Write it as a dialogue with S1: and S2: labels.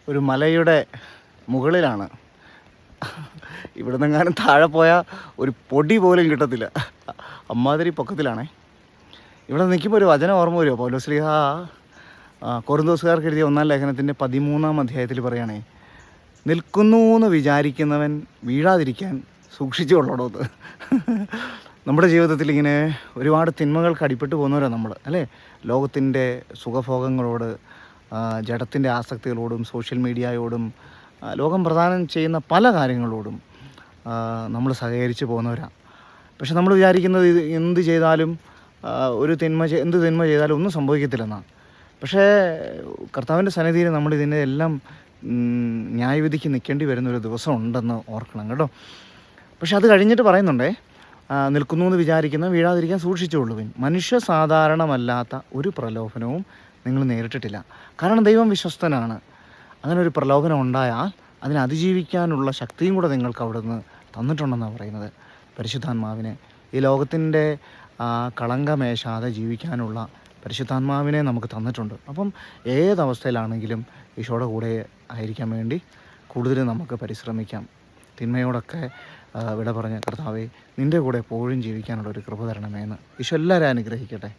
S1: ഒരു മലയുടെ മുകളിലാണ്. ഇവിടെ നിന്നെങ്ങാനും താഴെ പോയാൽ ഒരു പൊടി പോലും കിട്ടത്തില്ല, അമ്മാതിരി പൊക്കത്തിലാണേ. ഇവിടെ നിൽക്കുമ്പോൾ ഒരു വചനം ഓർമ്മ വരുമോ? പൗലോസ്ലീഹ കൊറിന്തോസുകാർക്ക് എഴുതിയ 1-ാം ലേഖനത്തിൻ്റെ 13-ാം അധ്യായത്തിൽ പറയുകയാണേ, നിൽക്കുന്നു എന്ന് വിചാരിക്കുന്നവൻ വീഴാതിരിക്കാൻ സൂക്ഷിച്ചു കൊള്ളണമെന്ന്. നമ്മുടെ ജീവിതത്തിൽ ഇങ്ങനെ ഒരുപാട് തിന്മകൾക്ക് അടിപ്പെട്ട് പോകുന്നവരാണ് നമ്മൾ, അല്ലേ? ലോകത്തിൻ്റെ സുഖഭോഗങ്ങളോട്, ജഡത്തിൻ്റെ ആസക്തികളോടും, സോഷ്യൽ മീഡിയയോടും, ലോകം പ്രദാനം ചെയ്യുന്ന പല കാര്യങ്ങളോടും നമ്മൾ സഹകരിച്ച് പോകുന്നവരാണ്. പക്ഷെ നമ്മൾ വിചാരിക്കുന്നത് എന്ത് ചെയ്താലും എന്ത് തിന്മ ചെയ്താലും ഒന്നും സംഭവിക്കത്തില്ലെന്നാണ്. പക്ഷേ കർത്താവിൻ്റെ സന്നിധിയിൽ നമ്മൾ ഇതിൻ്റെ എല്ലാം ന്യായവിധിക്ക് നിൽക്കേണ്ടി വരുന്നൊരു ദിവസം ഉണ്ടെന്ന് ഓർക്കണം കേട്ടോ. പക്ഷെ അത് കഴിഞ്ഞിട്ട് പറയുന്നുണ്ടേ, നിൽക്കുന്നു എന്ന് വിചാരിക്കുന്ന വീഴാതിരിക്കാൻ സൂക്ഷിച്ചുകൊള്ളുവിൻ. മനുഷ്യ സാധാരണമല്ലാത്ത ഒരു പ്രലോഭനവും നിങ്ങൾ നേരിട്ടിട്ടില്ല. കാരണം ദൈവം വിശ്വസ്തനാണ്. അങ്ങനെ ഒരു പ്രലോഭനം ഉണ്ടായാൽ അതിനെ അതിജീവിക്കാനുള്ള ശക്തിയും കൂടെ നിങ്ങൾക്ക് അവിടുന്ന് തന്നിട്ടുണ്ടെന്നാണ് പറയുന്നത്. പരിശുദ്ധാത്മാവിനെ, ഈ ലോകത്തിൻ്റെ കളങ്കമേശാതെ ജീവിക്കാനുള്ള പരിശുദ്ധാത്മാവിനെ നമുക്ക് തന്നിട്ടുണ്ട്. അപ്പം ഏതവസ്ഥയിലാണെങ്കിലും ഈശോയുടെ കൂടെ ആയിരിക്കാൻ വേണ്ടി കൂടുതൽ നമുക്ക് പരിശ്രമിക്കാം. തിന്മയോടൊക്കെ വിട പറഞ്ഞ കർത്താവേ, നിൻ്റെ കൂടെ എപ്പോഴും ജീവിക്കാനുള്ള ഒരു കൃപ തരണമേന്ന് ഈശോ എല്ലാവരും അനുഗ്രഹിക്കട്ടെ.